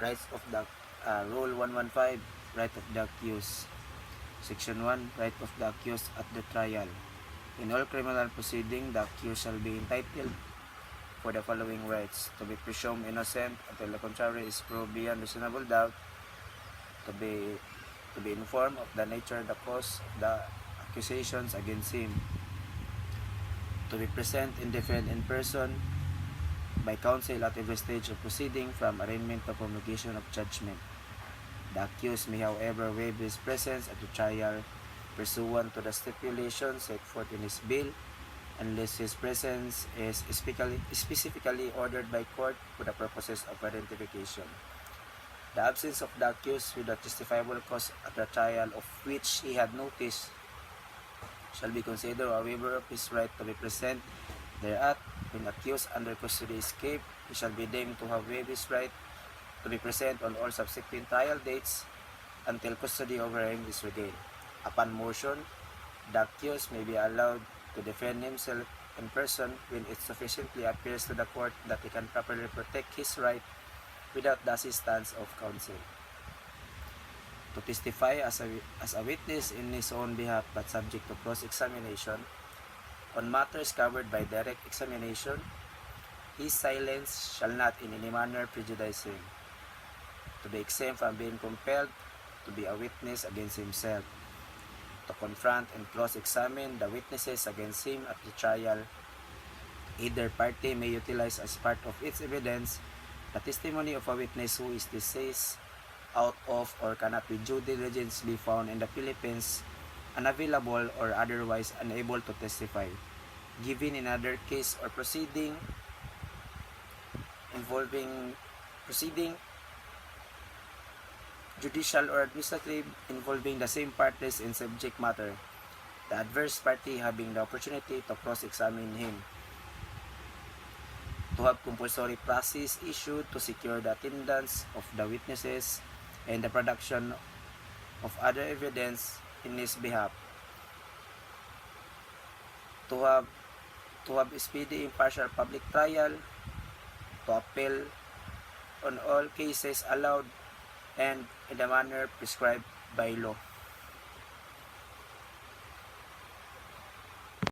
Rights of the Rule 115, Right of the Accused. Section 1, Right of the Accused at the Trial. In all criminal proceeding, the accused shall be entitled for the following rights: to be presumed innocent until the contrary is proved beyond reasonable doubt, to be informed of the nature and the cause of the accusations against him, to be present and defend in person by counsel at every stage of proceeding from arraignment to promulgation of judgment. The accused may however waive his presence at the trial pursuant to the stipulations set forth in his bill, unless his presence is specifically ordered by court for the purposes of identification. The absence of the accused with a justifiable cause at the trial of which he had notice shall be considered a waiver of his right to be present thereat. When accused under custody escape, he shall be deemed to have waived his right to be present on all subsequent trial dates until custody over him is regained. Upon motion, the accused may be allowed to defend himself in person when it sufficiently appears to the court that he can properly protect his right without the assistance of counsel. To testify as a witness in his own behalf but subject to cross-examination on matters covered by direct examination, his silence shall not in any manner prejudice him. To be exempt from being compelled to be a witness against himself. To confront and cross-examine the witnesses against him at the trial. Either party may utilize as part of its evidence the testimony of a witness who is deceased out of or cannot with due diligence be found in the Philippines, unavailable or otherwise unable to testify, given in other case or proceeding judicial or administrative involving the same parties in subject matter, the adverse party having the opportunity to cross-examine him. To have compulsory process issued to secure the attendance of the witnesses and the production of other evidence in his behalf. To have speedy impartial public trial, to appeal on all cases allowed and in the manner prescribed by law.